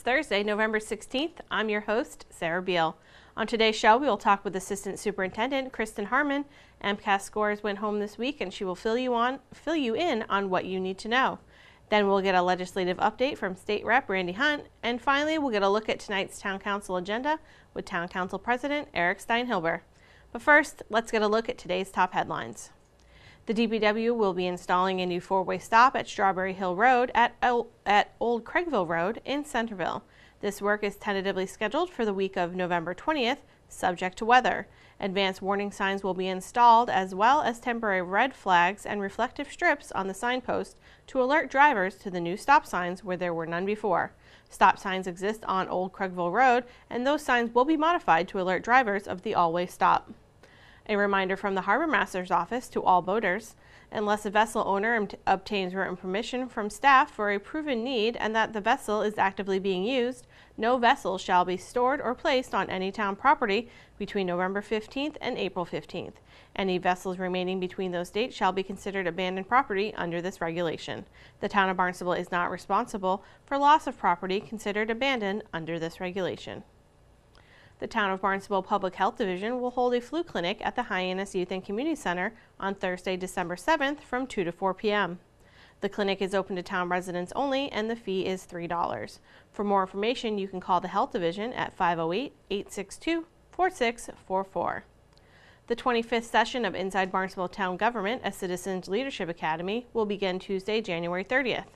Thursday, November 16th. I'm your host, Sarah Beal. On today's show, we will talk with Assistant Superintendent Kristen Harmon. MCAS scores went home this week, and she will fill you in on what you need to know. Then we'll get a legislative update from State Rep Randy Hunt, and finally we'll get a look at tonight's Town Council agenda with Town Council President Eric Steinhilber. But first, let's get a look at today's top headlines. The DPW will be installing a new four-way stop at Strawberry Hill Road at Old Craigville Road in Centerville. This work is tentatively scheduled for the week of November 20th, subject to weather. Advanced warning signs will be installed, as well as temporary red flags and reflective strips on the signpost to alert drivers to the new stop signs where there were none before. Stop signs exist on Old Craigville Road, and those signs will be modified to alert drivers of the all-way stop. A reminder from the Harbor Master's office to all boaters: unless a vessel owner obtains written permission from staff for a proven need and that the vessel is actively being used, no vessel shall be stored or placed on any town property between November 15th and April 15th. Any vessels remaining between those dates shall be considered abandoned property under this regulation. The town of Barnstable is not responsible for loss of property considered abandoned under this regulation. The Town of Barnstable Public Health Division will hold a flu clinic at the Hyannis Youth and Community Center on Thursday, December 7th from 2 to 4 p.m. The clinic is open to town residents only, and the fee is $3. For more information, you can call the Health Division at 508-862-4644. The 25th session of Inside Barnstable Town Government, a Citizens Leadership Academy, will begin Tuesday, January 30th.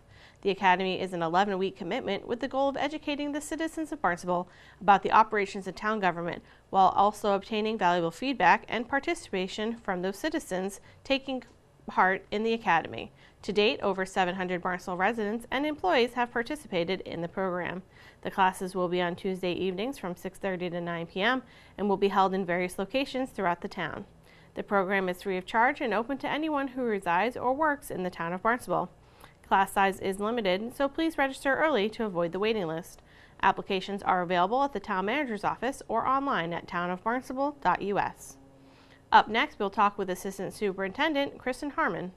The Academy is an 11-week commitment with the goal of educating the citizens of Barnstable about the operations of town government, while also obtaining valuable feedback and participation from those citizens taking part in the Academy. To date, over 700 Barnstable residents and employees have participated in the program. The classes will be on Tuesday evenings from 6:30 to 9 p.m. and will be held in various locations throughout the town. The program is free of charge and open to anyone who resides or works in the town of Barnstable. Class size is limited, so please register early to avoid the waiting list. Applications are available at the Town Manager's office or online at townofbarnstable.us. Up next, we'll talk with Assistant Superintendent Kristen Harmon.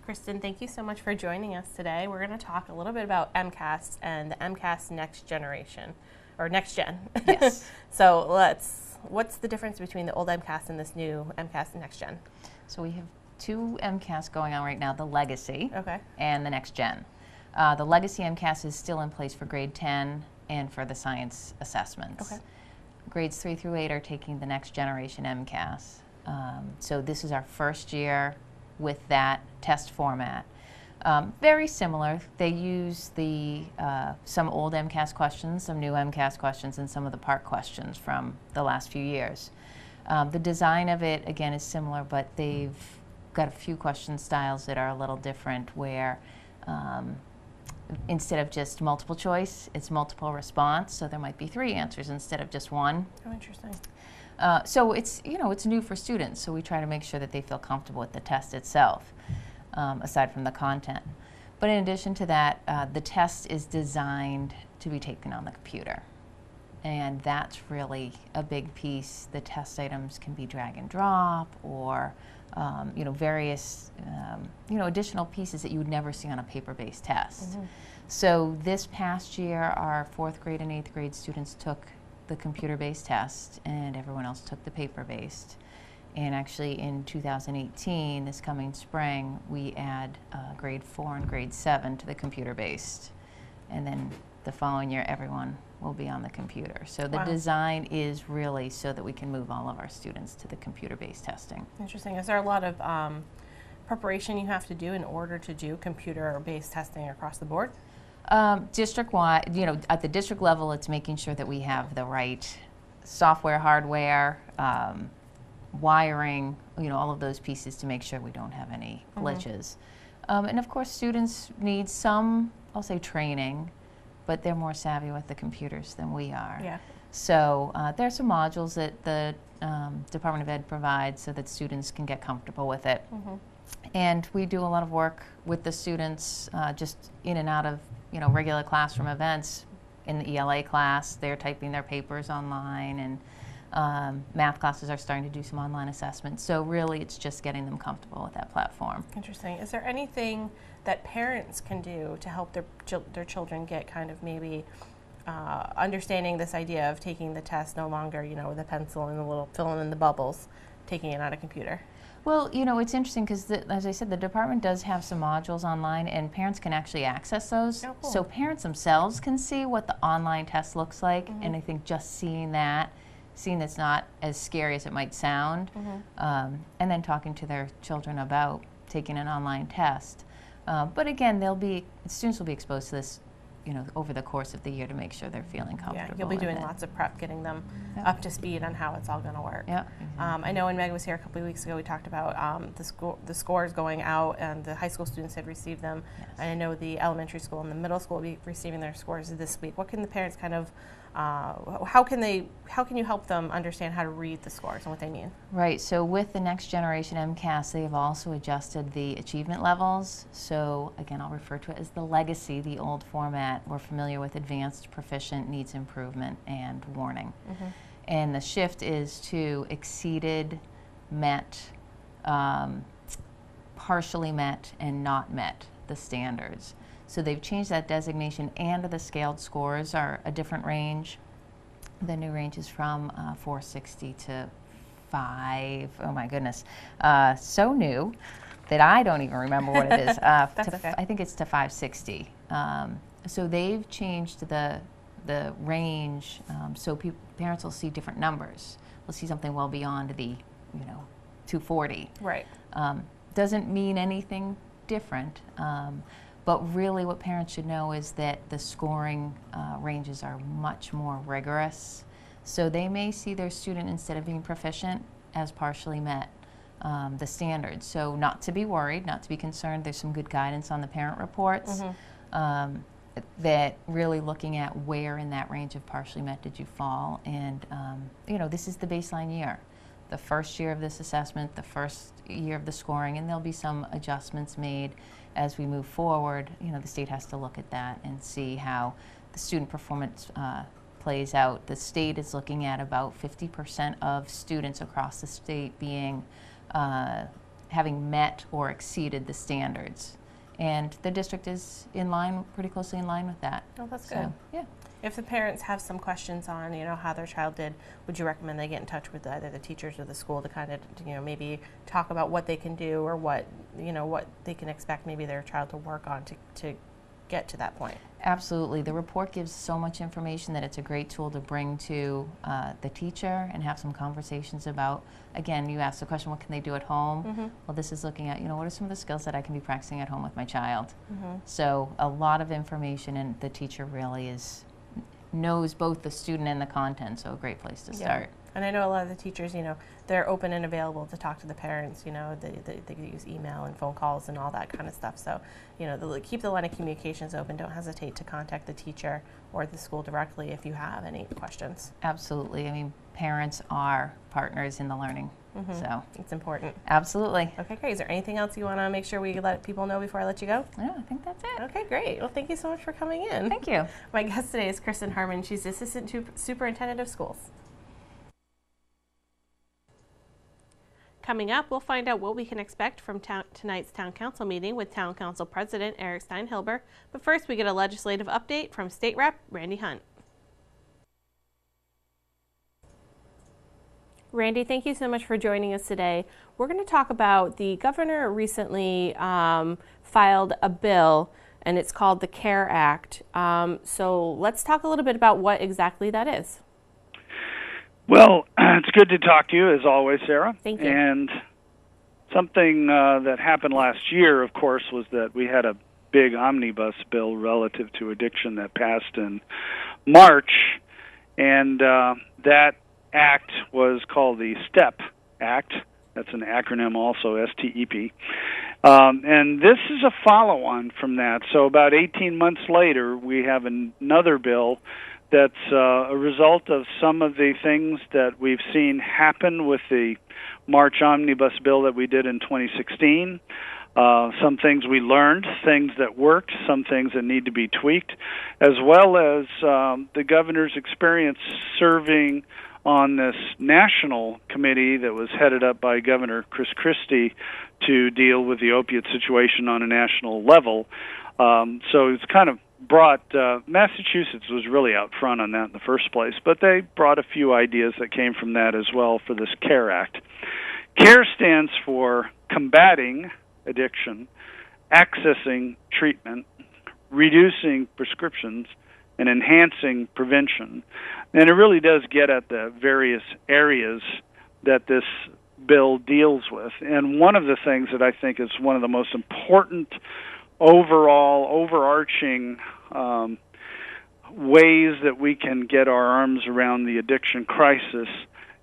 Kristen, thank you so much for joining us today. We're going to talk a little bit about MCAS and the MCAS Next Generation, or Next Gen. Yes. So what's the difference between the old MCAS and this new MCAS Next Gen? So we have two MCAS going on right now, the Legacy and the Next Gen. The Legacy MCAS is still in place for grade 10 and for the science assessments. Grades 3 through 8 are taking the Next Generation MCAS. So this is our first year with that test format. Very similar. They use some old MCAS questions, some new MCAS questions, and some of the part questions from the last few years. The design of it, again, is similar, but they've got a few question styles that are a little different, where instead of just multiple choice, it's multiple response, so there might be 3 answers instead of just 1. Oh, interesting. So it's new for students, so we try to make sure that they feel comfortable with the test itself, aside from the content. But in addition to that, the test is designed to be taken on the computer. And that's really a big piece. The test items can be drag and drop, or various additional pieces that you would never see on a paper-based test. So this past year, our 4th grade and 8th grade students took the computer-based test, and everyone else took the paper-based. And actually, in 2018, this coming spring, we add grade 4 and grade 7 to the computer-based, and then the following year, everyone will be on the computer. So the design is really so that we can move all of our students to the computer-based testing. Interesting. Is there a lot of preparation you have to do in order to do computer-based testing across the board? District-wide, at the district level, it's making sure that we have the right software, hardware, wiring, all of those pieces to make sure we don't have any glitches. And of course, students need some, I'll say, training, but they're more savvy with the computers than we are. Yeah. So there are some modules that the Department of Ed provides so that students can get comfortable with it. And we do a lot of work with the students just in and out of regular classroom events. In the ELA class, they're typing their papers online, and Math classes are starting to do some online assessments. So really, it's just getting them comfortable with that platform. Interesting. Is there anything that parents can do to help their children get kind of maybe understanding this idea of taking the test no longer, with a pencil and a little filling in the bubbles, taking it on a computer? Well, it's interesting because, as I said, the department does have some modules online, and parents can actually access those. Oh, cool. So parents themselves can see what the online test looks like, and I think just seeing that's not as scary as it might sound, and then talking to their children about taking an online test. But again, students will be exposed to this, over the course of the year to make sure they're feeling comfortable. Yeah, you'll be doing lots of prep, getting them up to speed on how it's all going to work. Yeah. I know when Meg was here a couple of weeks ago, we talked about the scores going out, and the high school students had received them. Yes. And I know the elementary school and the middle school will be receiving their scores this week. What can the parents kind of how can you help them understand how to read the scores and what they mean? Right, so with the next generation MCAS, they have also adjusted the achievement levels. So again, I'll refer to it as the legacy, the old format. We're familiar with advanced, proficient, needs improvement, and warning. And the shift is to exceeded, met, partially met, and not met the standards. So they've changed that designation, and the scaled scores are a different range. The new range is from 460 to 5. Oh my goodness, so new that I don't even remember what it is. Okay. I think it's to 560. So they've changed the range, so parents will see different numbers. They'll see something well beyond the 240. Right. Doesn't mean anything different. But really what parents should know is that the scoring ranges are much more rigorous. So they may see their student, instead of being proficient, as partially met the standards. So not to be worried, not to be concerned. There's some good guidance on the parent reports that really looking at where in that range of partially met did you fall. And this is the baseline year. The first year of this assessment, the first year of the scoring, and there'll be some adjustments made as we move forward. The state has to look at that and see how the student performance plays out. The state is looking at about 50% of students across the state being having met or exceeded the standards, and the district is pretty closely in line with that. Oh, that's good. Yeah. If the parents have some questions on, how their child did, would you recommend they get in touch with either the teachers or the school to kind of, maybe talk about what they can do, or what they can expect maybe their child to work on to get to that point? Absolutely. The report gives so much information that it's a great tool to bring to the teacher and have some conversations about. Again, you asked the question, what can they do at home? Well, this is looking at, what are some of the skills that I can be practicing at home with my child? So a lot of information, and the teacher really knows both the student and the content, so a great place to start. And I know a lot of the teachers, they're open and available to talk to the parents. They use email and phone calls and all that kind of stuff. So, keep the line of communications open. Don't hesitate to contact the teacher or the school directly if you have any questions. Absolutely. I mean, parents are partners in the learning, so it's important. Absolutely. Okay, great. Is there anything else you want to make sure we let people know before I let you go? No, I think that's it. Okay, great. Well, thank you so much for coming in. Thank you. My guest today is Kristen Harmon. She's the Assistant Superintendent of Schools. Coming up, we'll find out what we can expect from tonight's Town Council meeting with Town Council President Eric Steinhilber. But first, we get a legislative update from State Rep Randy Hunt. Randy, thank you so much for joining us today. We're going to talk about the governor recently filed a bill, and it's called the CARE Act. So let's talk a little bit about what exactly that is. Well, it's good to talk to you, as always, Sarah. Thank you. And something that happened last year, of course, was that we had a big omnibus bill relative to addiction that passed in March, and that act was called the STEP Act. That's an acronym also, STEP. And this is a follow-on from that. So about 18 months later, we have another bill that's a result of some of the things that we've seen happen with the March omnibus bill that we did in 2016. Some things we learned, things that worked, some things that need to be tweaked, as well as the governor's experience serving on this national committee that was headed up by Governor Chris Christie to deal with the opiate situation on a national level. So it's kind of brought, Massachusetts was really out front on that in the first place, but they brought a few ideas that came from that as well for this CARE Act. CARE stands for combating addiction, accessing treatment, reducing prescriptions, and enhancing prevention. And it really does get at the various areas that this bill deals with. And one of the things that I think is one of the most important overarching ways that we can get our arms around the addiction crisis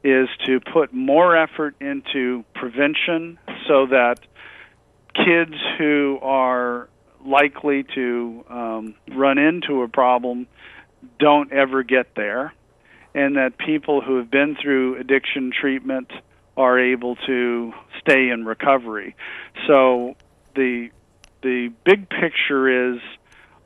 is to put more effort into prevention so that kids who are likely to run into a problem don't ever get there, and that people who have been through addiction treatment are able to stay in recovery. So the big picture is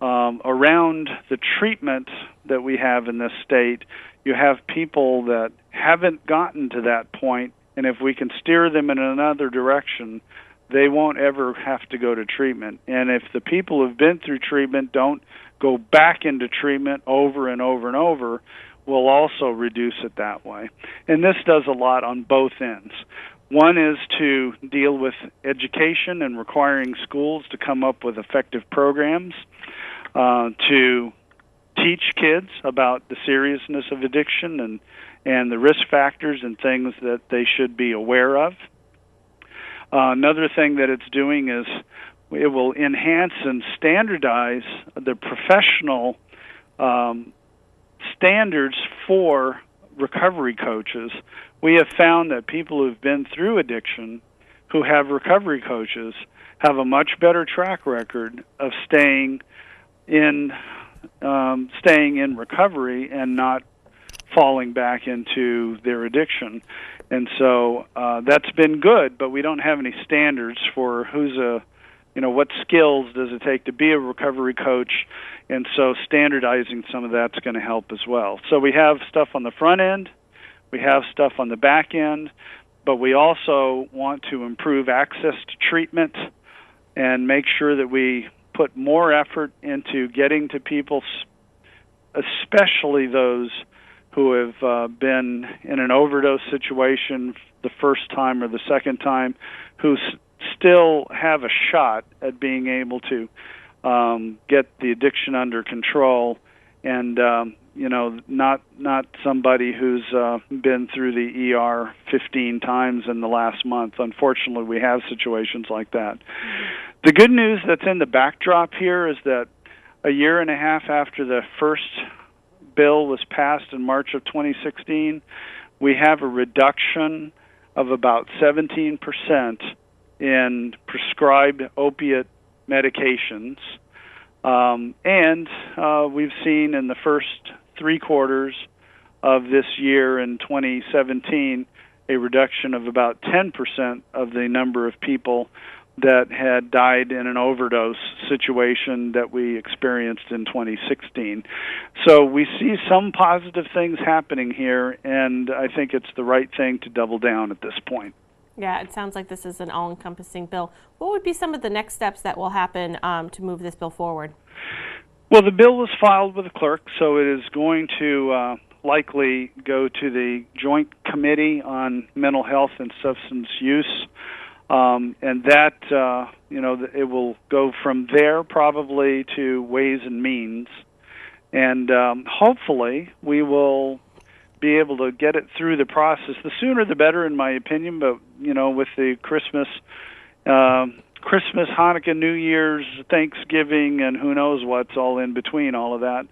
around the treatment that we have in this state. You have people that haven't gotten to that point, and if we can steer them in another direction, they won't ever have to go to treatment. And if the people who've been through treatment don't go back into treatment over and over and over, we'll also reduce it that way. And this does a lot on both ends. One is to deal with education and requiring schools to come up with effective programs to teach kids about the seriousness of addiction and the risk factors and things that they should be aware of. Another thing that it's doing is it will enhance and standardize the professional standards for recovery coaches. We have found that people who've been through addiction, who have recovery coaches, have a much better track record of staying in recovery and not falling back into their addiction. And so that's been good, but we don't have any standards for what skills does it take to be a recovery coach, and so standardizing some of that's going to help as well. So we have stuff on the front end, we have stuff on the back end, but we also want to improve access to treatment and make sure that we put more effort into getting to people, especially those who have been in an overdose situation the first time or the second time, who still have a shot at being able to get the addiction under control, and not somebody who's been through the ER 15 times in the last month. Unfortunately, we have situations like that. The good news that's in the backdrop here is that a year and a half after the first bill was passed in March of 2016, we have a reduction of about 17% in prescribed opiate medications. And we've seen in the first 3 quarters of this year in 2017 a reduction of about 10% of the number of people that had died in an overdose situation that we experienced in 2016. So we see some positive things happening here, and I think it's the right thing to double down at this point. Yeah, it sounds like this is an all-encompassing bill. What would be some of the next steps that will happen to move this bill forward? Well, the bill was filed with the clerk, so it is going to likely go to the Joint Committee on Mental Health and Substance Use. And that, it will go from there probably to Ways and Means. And hopefully we will be able to get it through the process. The sooner the better, in my opinion, but, with the Christmas, Hanukkah, New Year's, Thanksgiving, and who knows what's all in between all of that,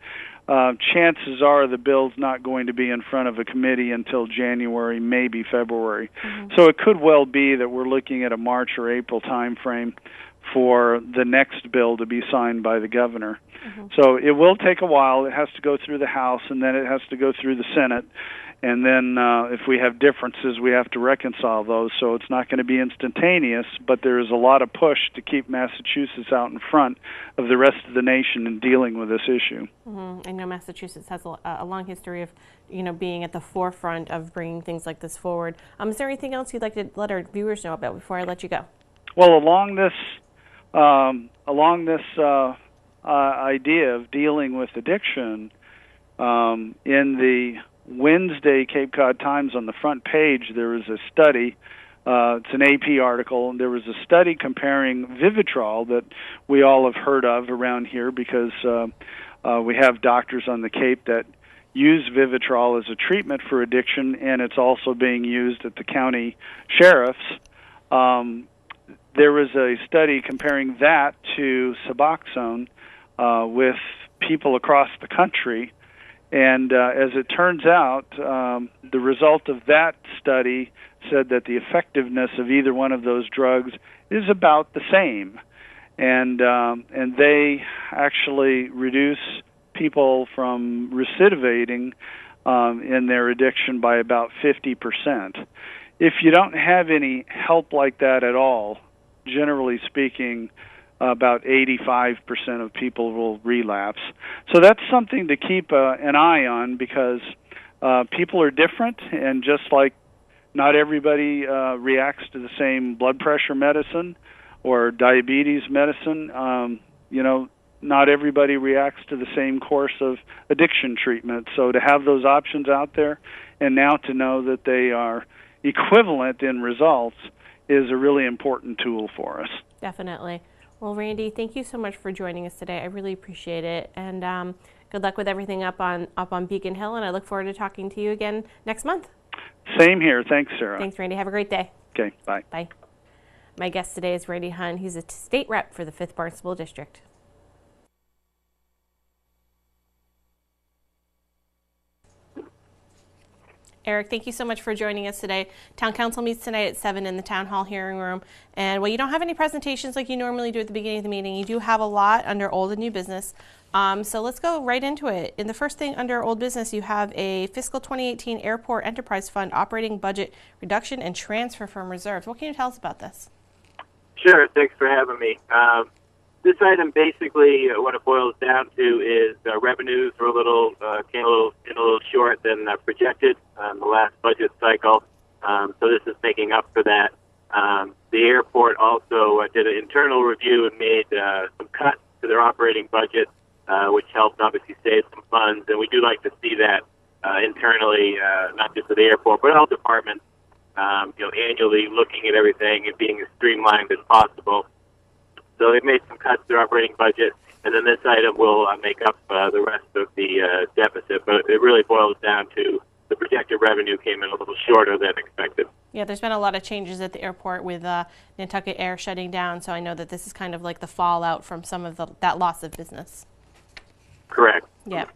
chances are the bill's not going to be in front of a committee until January, maybe February. Mm-hmm. So it could well be that we're looking at a March or April time frame for the next bill to be signed by the governor. Mm-hmm. So it will take a while. It has to go through the House, and then it has to go through the Senate. And then if we have differences, we have to reconcile those. So it's not going to be instantaneous, but there is a lot of push to keep Massachusetts out in front of the rest of the nation in dealing with this issue. I know Massachusetts has a long history of, being at the forefront of bringing things like this forward. Is there anything else you'd like to let our viewers know about before I let you go? Well, along this idea of dealing with addiction, in the Wednesday Cape Cod Times on the front page, there was a study. It's an AP article, and there was a study comparing Vivitrol that we all have heard of around here because we have doctors on the Cape that use Vivitrol as a treatment for addiction, and it's also being used at the county sheriff's. There was a study comparing that to Suboxone with people across the country. And as it turns out, the result of that study said that the effectiveness of either one of those drugs is about the same. And they actually reduce people from recidivating in their addiction by about 50%. If you don't have any help like that at all, generally speaking, about 85% of people will relapse. So that's something to keep an eye on because people are different, and just like not everybody reacts to the same blood pressure medicine or diabetes medicine, not everybody reacts to the same course of addiction treatment. So to have those options out there and now to know that they are equivalent in results is a really important tool for us. Definitely. Well, Randy, thank you so much for joining us today. I really appreciate it. And good luck with everything up on Beacon Hill, and I look forward to talking to you again next month. Same here. Thanks, Sarah. Thanks, Randy. Have a great day. Okay, bye. Bye. My guest today is Randy Hunt. He's a state rep for the 5th Barnstable District. Eric, thank you so much for joining us today. Town Council meets tonight at 7 in the Town Hall hearing room. And while you don't have any presentations like you normally do at the beginning of the meeting, you do have a lot under old and new business. So let's go right into it. In the first thing under old business, you have a fiscal 2018 Airport Enterprise Fund operating budget reduction and transfer from reserves. What can you tell us about this? Sure, thanks for having me. This item basically, what it boils down to is revenues were came a little short than projected the last budget cycle. So this is making up for that. The airport also did an internal review and made some cuts to their operating budget, which helped obviously save some funds. And we do like to see that internally, not just at the airport, but all departments, annually looking at everything and being as streamlined as possible. So they made some cuts to their operating budget, and then this item will make up the rest of the deficit. But it really boils down to the projected revenue came in a little shorter than expected. Yeah, there's been a lot of changes at the airport with Nantucket Air shutting down, so I know that this is kind of like the fallout from some of that loss of business. Correct. Yeah.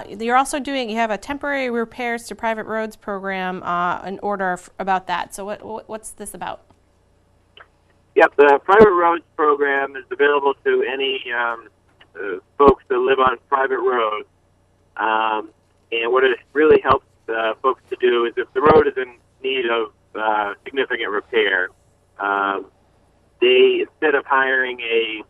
You have a temporary repairs to private roads program, an order about that. So what's this about? Yep, the private roads program is available to any folks that live on private roads. And what it really helps folks to do is if the road is in need of significant repair, they, instead of hiring a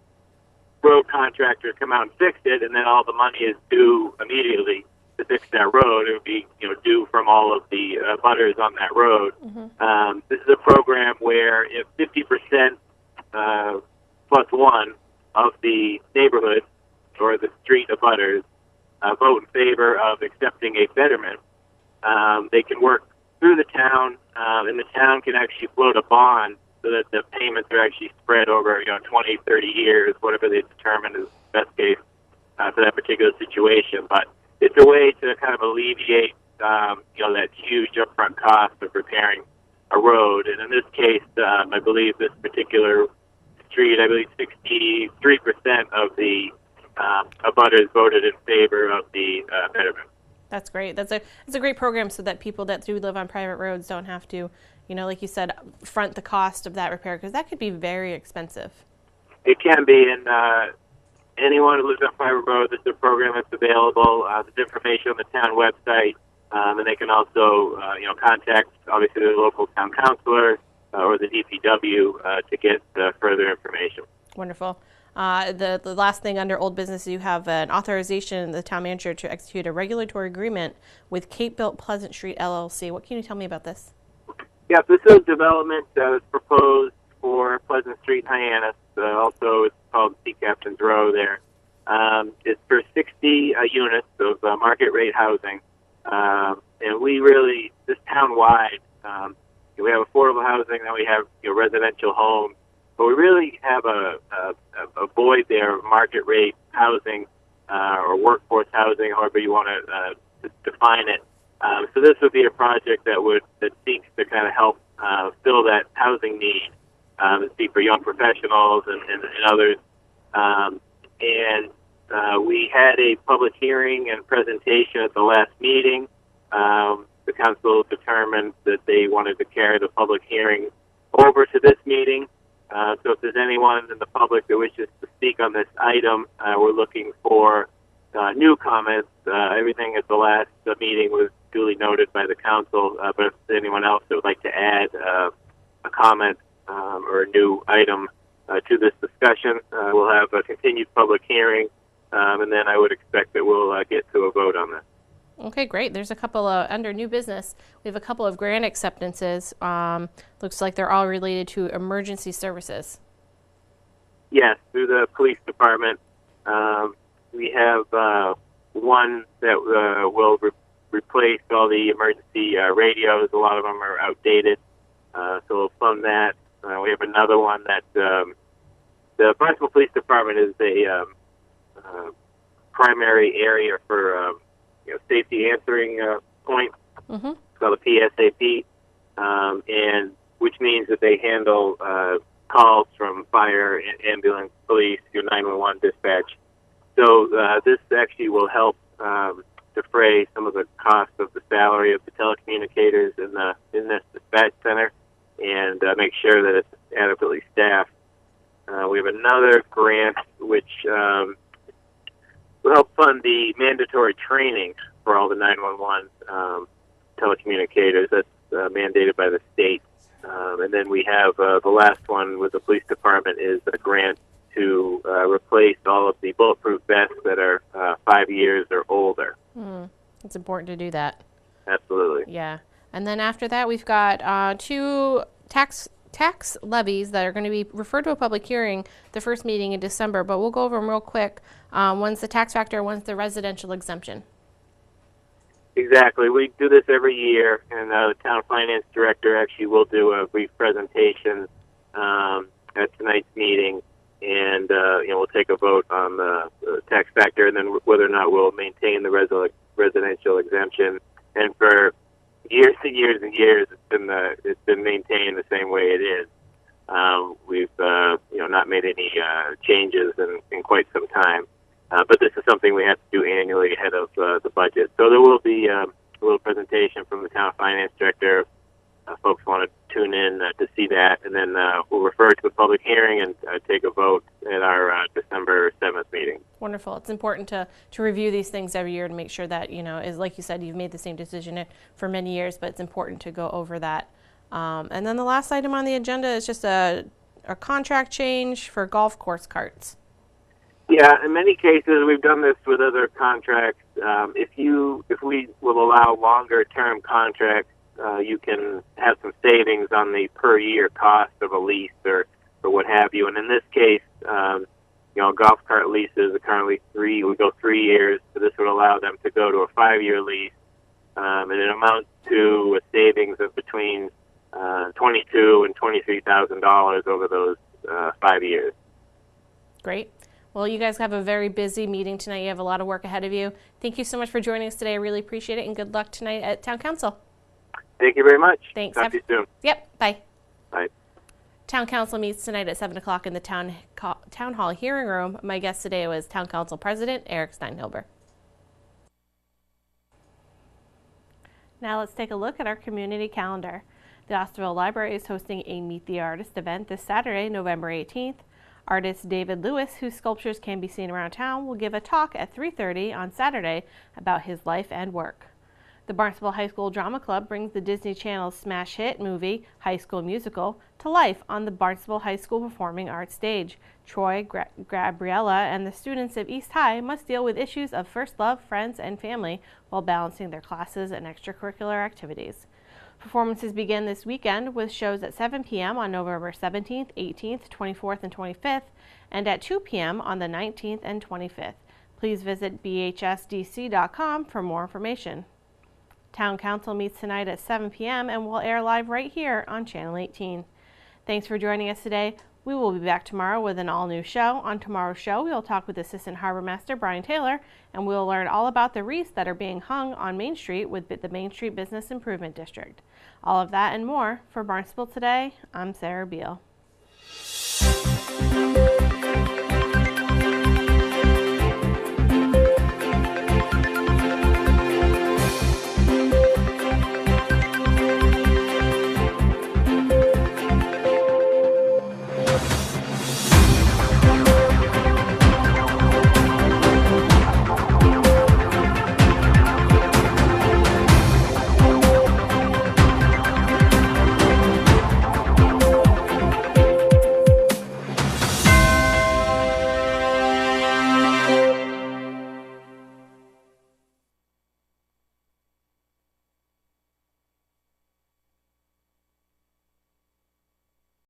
road contractor to come out and fix it, and then all the money is due immediately to fix that road, it would be due from all of the butters on that road. Mm-hmm. This is a program where if 50% plus one of the neighborhood or the street of butters vote in favor of accepting a betterment, they can work through the town, and the town can actually float a bond so that the payments are actually spread over 20, 30 years, whatever they determine is best case for that particular situation. But it's a way to kind of alleviate that huge upfront cost of repairing a road. And in this case, I believe this particular street, 63% of the abutters voted in favor of the betterment. That's great. It's a great program so that people that do live on private roads don't have to, like you said, front the cost of that repair, because that could be very expensive. It can be, and anyone who lives on private road, this is a program that's available. There's information on the town website And they can also, contact obviously the local town councilor or the DPW to get further information. Wonderful. The last thing under old business, you have an authorization, the town manager, to execute a regulatory agreement with Cape Built Pleasant Street LLC. What can you tell me about this? Yeah, this is a development that was proposed for Pleasant Street, Hyannis. Also, it's called Sea Captain's Row there. It's for 60 units of market rate housing. And we really, this town-wide, we have affordable housing, then we have residential homes, but we really have a void there of market rate housing or workforce housing, however you want to define it. So this would be a project that seeks to kind of help fill that housing need, for young professionals and others. We had a public hearing and presentation at the last meeting. The council determined that they wanted to carry the public hearing over to this meeting. So if there's anyone in the public that wishes to speak on this item, we're looking for new comments. Everything at the last meeting was duly noted by the council, but if there's anyone else that would like to add a comment or a new item to this discussion, we'll have a continued public hearing, and then I would expect that we'll get to a vote on this. Okay, great. There's a couple under new business. We have a couple of grant acceptances. Looks like they're all related to emergency services. Yes, through the police department. We have one that will replace all the emergency radios. A lot of them are outdated, so we'll fund that. We have another one that the Barnstable Police Department is a primary area for safety answering point. Mm-hmm. It's called a PSAP, and which means that they handle calls from fire, ambulance, police, your 911 dispatch. So this actually will help defray some of the cost of the salary of the telecommunicators in this dispatch center, and make sure that it's adequately staffed. We have another grant which will help fund the mandatory training for all the 911 telecommunicators. That's mandated by the state. And then we have the last one with the police department is a grant to replace all of the bulletproof vests that are 5 years or older. It's important to do that. Absolutely. Yeah. And then after that, we've got two tax levies that are going to be referred to a public hearing, the first meeting in December, but we'll go over them real quick. One's the tax factor, one's the residential exemption. Exactly. We do this every year, and the town finance director actually will do a brief presentation at tonight's meeting, and we'll take a vote on the tax factor, and then whether or not we'll maintain the residential exemption. And for years and years and years, it's been maintained the same way it is. We've not made any changes in quite some time, but this is something we have to do annually ahead of the budget. So there will be a little presentation from the town finance director. Folks want to tune in to see that, and then we'll refer to the public hearing and take a vote at our December 7th meeting. Wonderful. It's important to review these things every year to make sure that, is like you said, you've made the same decision for many years, but it's important to go over that. And then the last item on the agenda is just a contract change for golf course carts. Yeah, in many cases, we've done this with other contracts. If we will allow longer-term contracts, you can have some savings on the per-year cost of a lease or what have you. And in this case, golf cart leases are currently we go 3 years, so this would allow them to go to a 5-year lease, and it amounts to a savings of between $22,000 and $23,000 over those 5 years. Great. Well, you guys have a very busy meeting tonight. You have a lot of work ahead of you. Thank you so much for joining us today. I really appreciate it, and good luck tonight at Town Council. Thank you very much. Thanks. Talk to you soon. Yep. Bye. Bye. Town Council meets tonight at 7 o'clock in the Town Hall hearing room. My guest today was Town Council President Eric Steinhilber. Now let's take a look at our community calendar. The Osterville Library is hosting a Meet the Artist event this Saturday, November 18th. Artist David Lewis, whose sculptures can be seen around town, will give a talk at 3:30 on Saturday about his life and work. The Barnstable High School Drama Club brings the Disney Channel's smash hit movie, High School Musical, to life on the Barnstable High School Performing Arts stage. Troy, Gabriella, and the students of East High must deal with issues of first love, friends, and family while balancing their classes and extracurricular activities. Performances begin this weekend with shows at 7 p.m. on November 17th, 18th, 24th, and 25th, and at 2 p.m. on the 19th and 25th. Please visit bhsdc.com for more information. Town Council meets tonight at 7 p.m. and will air live right here on Channel 18. Thanks for joining us today. We will be back tomorrow with an all-new show. On tomorrow's show, we will talk with Assistant Harbor Master Brian Taylor, and we will learn all about the wreaths that are being hung on Main Street with the Main Street Business Improvement District. All of that and more for Barnstable Today. I'm Sarah Beal.